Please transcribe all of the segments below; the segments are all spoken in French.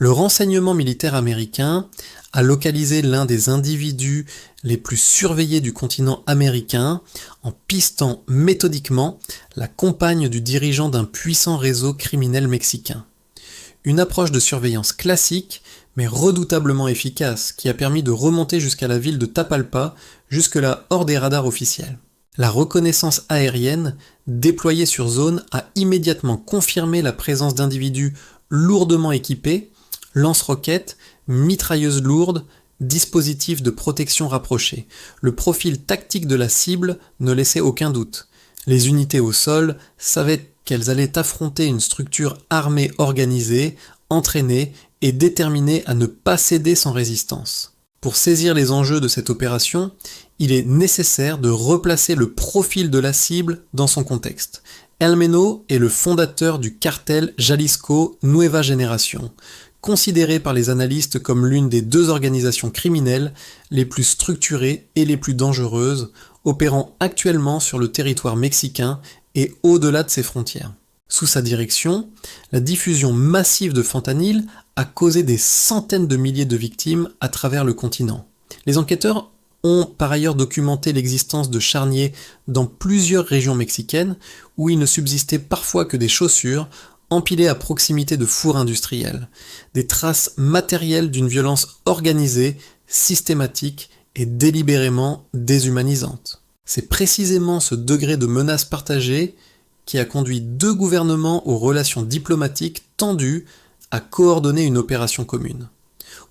Le renseignement militaire américain a localisé l'un des individus les plus surveillés du continent américain en pistant méthodiquement la compagne du dirigeant d'un puissant réseau criminel mexicain. Une approche de surveillance classique, mais redoutablement efficace, qui a permis de remonter jusqu'à la ville de Tapalpa, jusque-là hors des radars officiels. La reconnaissance aérienne, déployée sur zone, a immédiatement confirmé la présence d'individus lourdement équipés, lance-roquettes, mitrailleuses lourdes, dispositifs de protection rapprochés. Le profil tactique de la cible ne laissait aucun doute. Les unités au sol savaient qu'elles allaient affronter une structure armée organisée, entraînée et déterminée à ne pas céder sans résistance. Pour saisir les enjeux de cette opération, il est nécessaire de replacer le profil de la cible dans son contexte. El Meno est le fondateur du cartel Jalisco Nueva Generación, considéré par les analystes comme l'une des deux organisations criminelles les plus structurées et les plus dangereuses, opérant actuellement sur le territoire mexicain et au-delà de ses frontières. Sous sa direction, la diffusion massive de fentanyl a causé des centaines de milliers de victimes à travers le continent. Les enquêteurs ont par ailleurs documenté l'existence de charniers dans plusieurs régions mexicaines où il ne subsistait parfois que des chaussures empilées à proximité de fours industriels, des traces matérielles d'une violence organisée, systématique et délibérément déshumanisante. C'est précisément ce degré de menace partagée qui a conduit deux gouvernements aux relations diplomatiques tendues à coordonner une opération commune.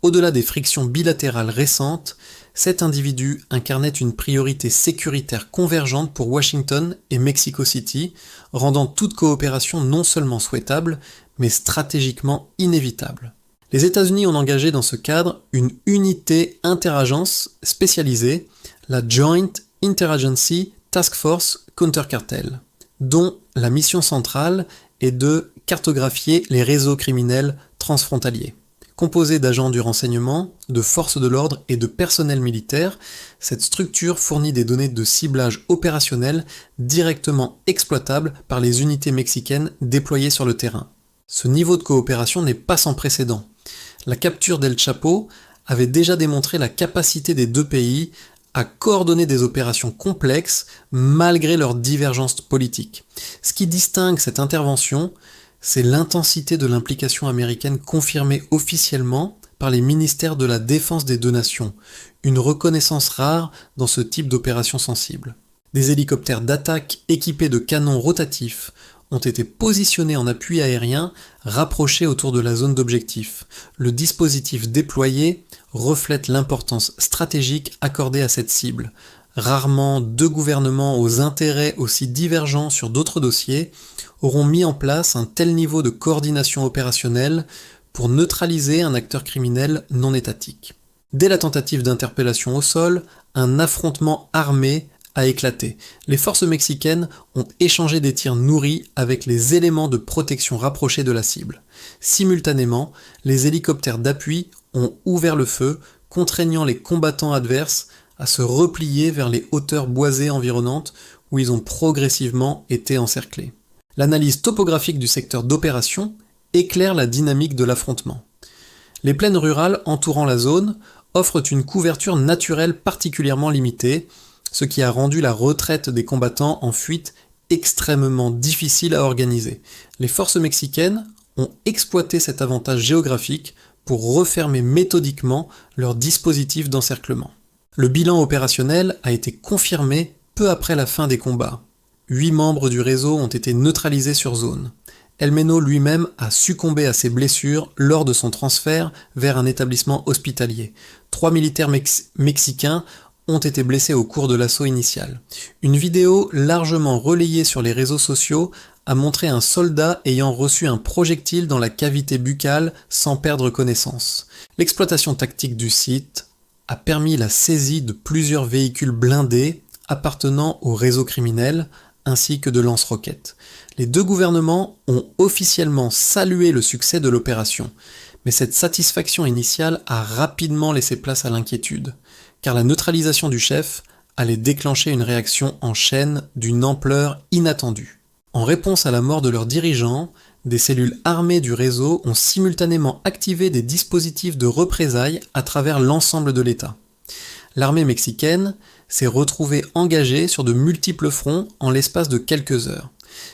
Au-delà des frictions bilatérales récentes, cet individu incarnait une priorité sécuritaire convergente pour Washington et Mexico City, rendant toute coopération non seulement souhaitable, mais stratégiquement inévitable. Les États-Unis ont engagé dans ce cadre une unité interagence spécialisée, la Joint Interagency Task Force Countercartel, dont la mission centrale est de cartographier les réseaux criminels transfrontaliers. Composée d'agents du renseignement, de forces de l'ordre et de personnel militaire, cette structure fournit des données de ciblage opérationnel directement exploitables par les unités mexicaines déployées sur le terrain. Ce niveau de coopération n'est pas sans précédent. La capture d'El Chapo avait déjà démontré la capacité des deux pays à coordonner des opérations complexes malgré leurs divergences politiques. Ce qui distingue cette intervention, c'est l'intensité de l'implication américaine confirmée officiellement par les ministères de la Défense des deux nations, une reconnaissance rare dans ce type d'opération sensible. Des hélicoptères d'attaque équipés de canons rotatifs ont été positionnés en appui aérien rapprochés autour de la zone d'objectif. Le dispositif déployé reflète l'importance stratégique accordée à cette cible. Rarement deux gouvernements aux intérêts aussi divergents sur d'autres dossiers auront mis en place un tel niveau de coordination opérationnelle pour neutraliser un acteur criminel non étatique. Dès la tentative d'interpellation au sol, un affrontement armé a éclaté. Les forces mexicaines ont échangé des tirs nourris avec les éléments de protection rapprochés de la cible. Simultanément, les hélicoptères d'appui ont ouvert le feu, contraignant les combattants adverses à se replier vers les hauteurs boisées environnantes où ils ont progressivement été encerclés. L'analyse topographique du secteur d'opération éclaire la dynamique de l'affrontement. Les plaines rurales entourant la zone offrent une couverture naturelle particulièrement limitée, ce qui a rendu la retraite des combattants en fuite extrêmement difficile à organiser. Les forces mexicaines ont exploité cet avantage géographique pour refermer méthodiquement leur dispositif d'encerclement. Le bilan opérationnel a été confirmé peu après la fin des combats. 8 membres du réseau ont été neutralisés sur zone. El Meno lui-même a succombé à ses blessures lors de son transfert vers un établissement hospitalier. 3 militaires mexicains ont été blessés au cours de l'assaut initial. Une vidéo largement relayée sur les réseaux sociaux a montré un soldat ayant reçu un projectile dans la cavité buccale sans perdre connaissance. L'exploitation tactique du site a permis la saisie de plusieurs véhicules blindés appartenant au réseau criminel, ainsi que de lance-roquettes. Les deux gouvernements ont officiellement salué le succès de l'opération, mais cette satisfaction initiale a rapidement laissé place à l'inquiétude, car la neutralisation du chef allait déclencher une réaction en chaîne d'une ampleur inattendue. En réponse à la mort de leurs dirigeants, Des cellules armées du réseau ont simultanément activé des dispositifs de représailles à travers l'ensemble de l'État. L'armée mexicaine s'est retrouvée engagée sur de multiples fronts en l'espace de quelques heures.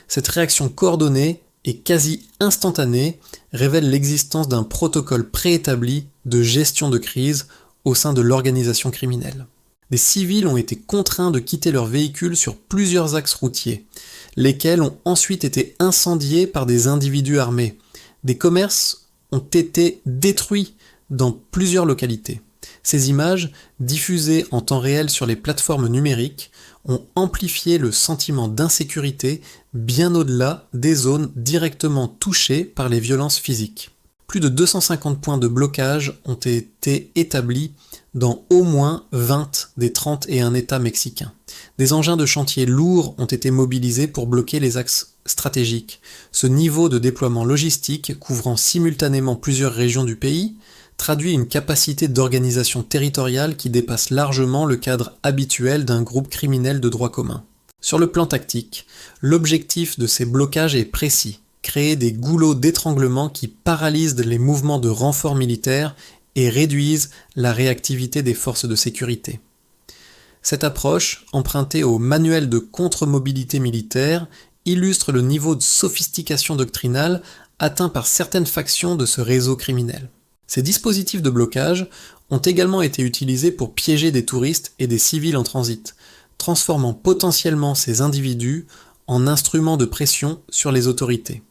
Cette réaction coordonnée et quasi instantanée révèle l'existence d'un protocole préétabli de gestion de crise au sein de l'organisation criminelle. Des civils ont été contraints de quitter leurs véhicules sur plusieurs axes routiers, lesquels ont ensuite été incendiés par des individus armés. Des commerces ont été détruits dans plusieurs localités. Ces images, diffusées en temps réel sur les plateformes numériques, ont amplifié le sentiment d'insécurité bien au-delà des zones directement touchées par les violences physiques. Plus de 250 points de blocage ont été établis dans au moins 20 des 31 États mexicains. Des engins de chantier lourds ont été mobilisés pour bloquer les axes stratégiques. Ce niveau de déploiement logistique, couvrant simultanément plusieurs régions du pays, traduit une capacité d'organisation territoriale qui dépasse largement le cadre habituel d'un groupe criminel de droit commun. Sur le plan tactique, l'objectif de ces blocages est précis: créer des goulots d'étranglement qui paralysent les mouvements de renforts militaires et réduisent la réactivité des forces de sécurité. Cette approche, empruntée au manuel de contre-mobilité militaire, illustre le niveau de sophistication doctrinale atteint par certaines factions de ce réseau criminel. Ces dispositifs de blocage ont également été utilisés pour piéger des touristes et des civils en transit, transformant potentiellement ces individus en instruments de pression sur les autorités.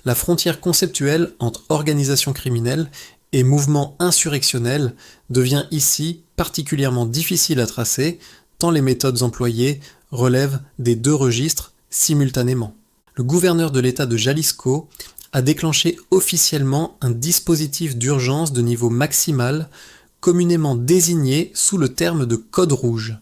La frontière conceptuelle entre organisation criminelle et mouvement insurrectionnel devient ici particulièrement difficile à tracer, tant les méthodes employées relèvent des deux registres simultanément. Le gouverneur de l'État de Jalisco a déclenché officiellement un dispositif d'urgence de niveau maximal, communément désigné sous le terme de code rouge.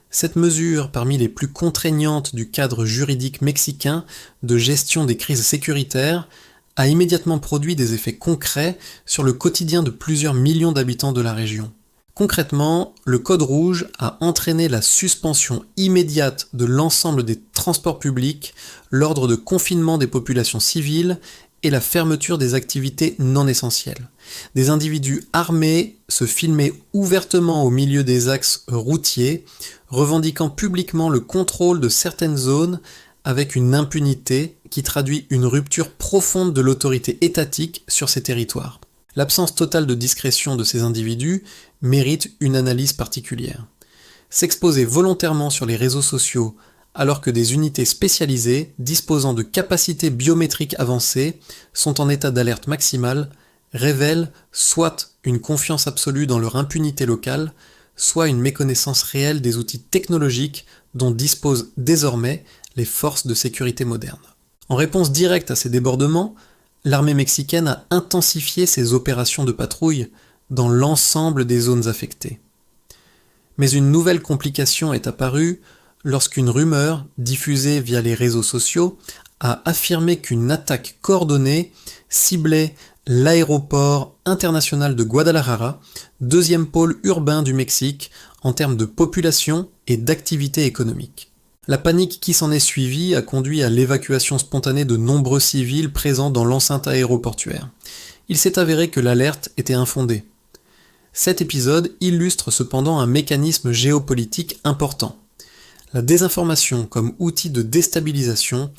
Cette mesure, parmi les plus contraignantes du cadre juridique mexicain de gestion des crises sécuritaires, a immédiatement produit des effets concrets sur le quotidien de plusieurs millions d'habitants de la région. Concrètement, le code rouge a entraîné la suspension immédiate de l'ensemble des transports publics, l'ordre de confinement des populations civiles et la fermeture des activités non essentielles. Des individus armés se filmaient ouvertement au milieu des axes routiers, revendiquant publiquement le contrôle de certaines zones avec une impunité qui traduit une rupture profonde de l'autorité étatique sur ces territoires. L'absence totale de discrétion de ces individus mérite une analyse particulière. S'exposer volontairement sur les réseaux sociaux alors que des unités spécialisées disposant de capacités biométriques avancées sont en état d'alerte maximale, révèle soit une confiance absolue dans leur impunité locale, soit une méconnaissance réelle des outils technologiques dont disposent désormais les forces de sécurité modernes. En réponse directe à ces débordements, l'armée mexicaine a intensifié ses opérations de patrouille dans l'ensemble des zones affectées. Mais une nouvelle complication est apparue lorsqu'une rumeur, diffusée via les réseaux sociaux, a affirmé qu'une attaque coordonnée ciblait l'aéroport international de Guadalajara, deuxième pôle urbain du Mexique en termes de population et d'activité économique. La panique qui s'en est suivie a conduit à l'évacuation spontanée de nombreux civils présents dans l'enceinte aéroportuaire. Il s'est avéré que l'alerte était infondée. Cet épisode illustre cependant un mécanisme géopolitique important. La désinformation comme outil de déstabilisation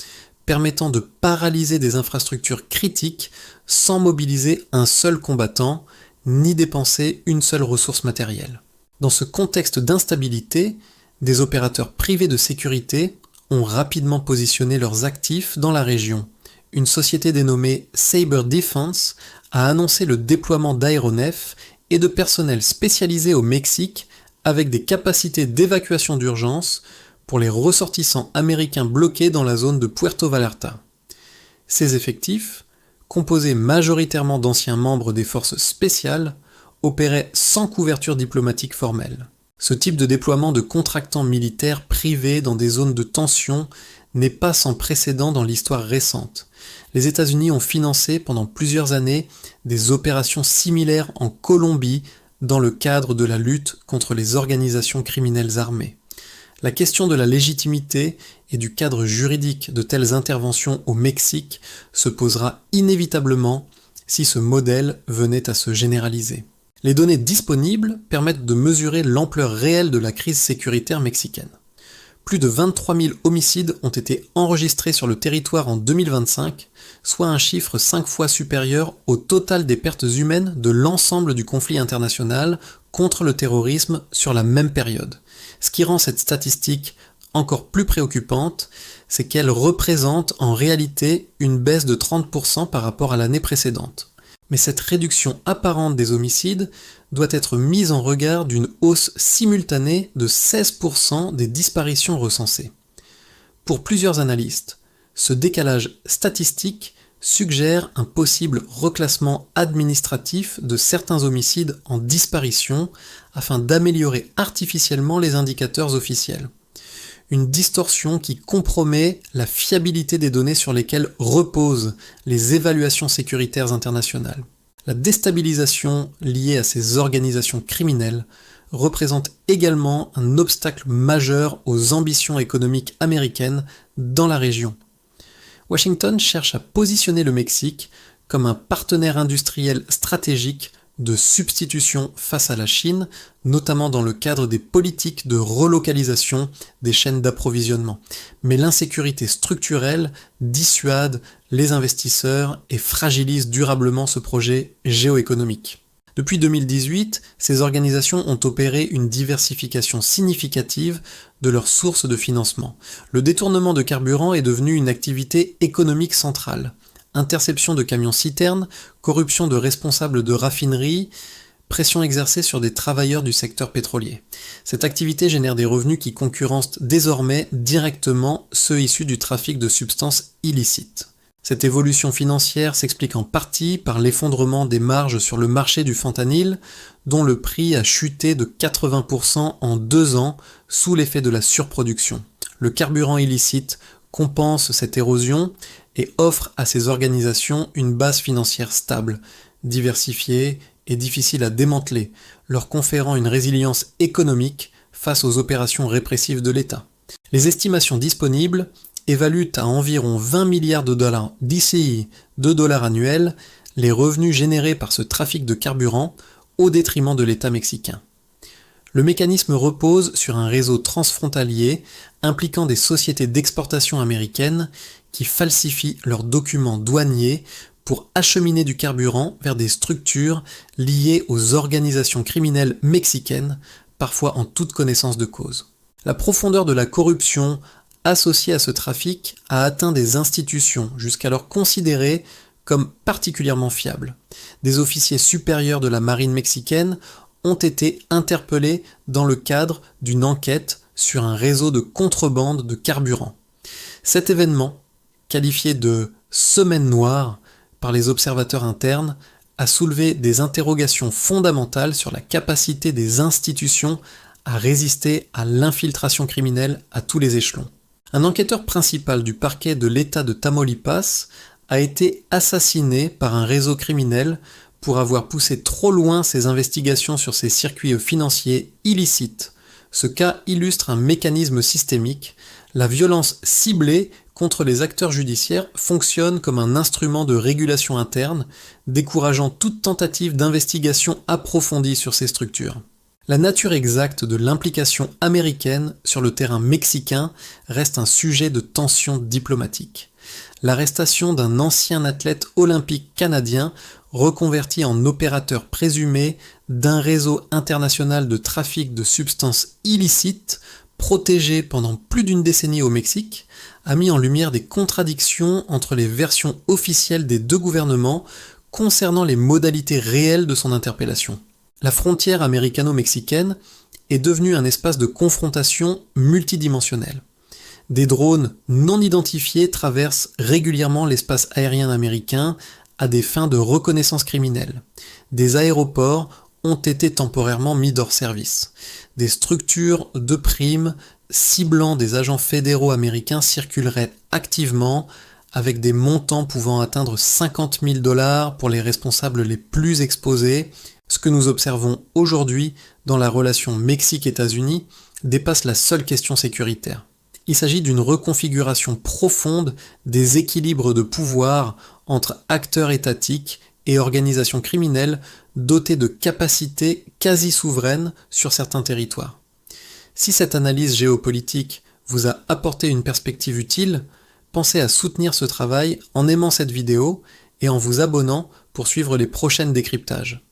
permettant de paralyser des infrastructures critiques sans mobiliser un seul combattant, ni dépenser une seule ressource matérielle. Dans ce contexte d'instabilité, des opérateurs privés de sécurité ont rapidement positionné leurs actifs dans la région. Une société dénommée Saber Defense a annoncé le déploiement d'aéronefs et de personnel spécialisé au Mexique avec des capacités d'évacuation d'urgence pour les ressortissants américains bloqués dans la zone de Puerto Vallarta. Ces effectifs, composés majoritairement d'anciens membres des forces spéciales, opéraient sans couverture diplomatique formelle. Ce type de déploiement de contractants militaires privés dans des zones de tension n'est pas sans précédent dans l'histoire récente. Les États-Unis ont financé pendant plusieurs années des opérations similaires en Colombie dans le cadre de la lutte contre les organisations criminelles armées. La question de la légitimité et du cadre juridique de telles interventions au Mexique se posera inévitablement si ce modèle venait à se généraliser. Les données disponibles permettent de mesurer l'ampleur réelle de la crise sécuritaire mexicaine. Plus de 23 000 homicides ont été enregistrés sur le territoire en 2025, soit un chiffre 5 fois supérieur au total des pertes humaines de l'ensemble du conflit international contre le terrorisme sur la même période. Ce qui rend cette statistique encore plus préoccupante, c'est qu'elle représente en réalité une baisse de 30% par rapport à l'année précédente. Mais cette réduction apparente des homicides doit être mise en regard d'une hausse simultanée de 16% des disparitions recensées. Pour plusieurs analystes, ce décalage statistique suggère un possible reclassement administratif de certains homicides en disparition afin d'améliorer artificiellement les indicateurs officiels. Une distorsion qui compromet la fiabilité des données sur lesquelles reposent les évaluations sécuritaires internationales. La déstabilisation liée à ces organisations criminelles représente également un obstacle majeur aux ambitions économiques américaines dans la région. Washington cherche à positionner le Mexique comme un partenaire industriel stratégique de substitution face à la Chine, notamment dans le cadre des politiques de relocalisation des chaînes d'approvisionnement. Mais l'insécurité structurelle dissuade les investisseurs et fragilise durablement ce projet géoéconomique. Depuis 2018, ces organisations ont opéré une diversification significative de leurs sources de financement. Le détournement de carburant est devenu une activité économique centrale. Interception de camions-citernes, corruption de responsables de raffineries, pression exercée sur des travailleurs du secteur pétrolier. Cette activité génère des revenus qui concurrencent désormais directement ceux issus du trafic de substances illicites. Cette évolution financière s'explique en partie par l'effondrement des marges sur le marché du fentanyl, dont le prix a chuté de 80% en 2 ans sous l'effet de la surproduction. Le carburant illicite compense cette érosion et offre à ces organisations une base financière stable, diversifiée et difficile à démanteler, leur conférant une résilience économique face aux opérations répressives de l'État. Les estimations disponibles évaluent à environ 20 milliards de dollars d'ici $2 annuels les revenus générés par ce trafic de carburant au détriment de l'État mexicain. Le mécanisme repose sur un réseau transfrontalier impliquant des sociétés d'exportation américaines qui falsifient leurs documents douaniers pour acheminer du carburant vers des structures liées aux organisations criminelles mexicaines, parfois en toute connaissance de cause. La profondeur de la corruption associée à ce trafic a atteint des institutions jusqu'alors considérées comme particulièrement fiables. Des officiers supérieurs de la marine mexicaine ont été interpellés dans le cadre d'une enquête sur un réseau de contrebande de carburant. Cet événement, qualifié de « semaine noire » par les observateurs internes, a soulevé des interrogations fondamentales sur la capacité des institutions à résister à l'infiltration criminelle à tous les échelons. Un enquêteur principal du parquet de l'État de Tamaulipas a été assassiné par un réseau criminel pour avoir poussé trop loin ses investigations sur ces circuits financiers illicites. Ce cas illustre un mécanisme systémique. La violence ciblée contre les acteurs judiciaires fonctionne comme un instrument de régulation interne, décourageant toute tentative d'investigation approfondie sur ces structures. La nature exacte de l'implication américaine sur le terrain mexicain reste un sujet de tension diplomatique. L'arrestation d'un ancien athlète olympique canadien reconverti en opérateur présumé d'un réseau international de trafic de substances illicites protégé pendant plus d'une décennie au Mexique, a mis en lumière des contradictions entre les versions officielles des deux gouvernements concernant les modalités réelles de son interpellation. La frontière américano-mexicaine est devenue un espace de confrontation multidimensionnel. Des drones non identifiés traversent régulièrement l'espace aérien américain à des fins de reconnaissance criminelle. Des aéroports ont été temporairement mis hors service. Des structures de primes ciblant des agents fédéraux américains circuleraient activement avec des montants pouvant atteindre 50 000 $ pour les responsables les plus exposés, ce que nous observons aujourd'hui dans la relation Mexique-États-Unis, dépasse la seule question sécuritaire. Il s'agit d'une reconfiguration profonde des équilibres de pouvoir entre acteurs étatiques et organisations criminelles dotées de capacités quasi souveraines sur certains territoires. Si cette analyse géopolitique vous a apporté une perspective utile, pensez à soutenir ce travail en aimant cette vidéo et en vous abonnant pour suivre les prochaines décryptages.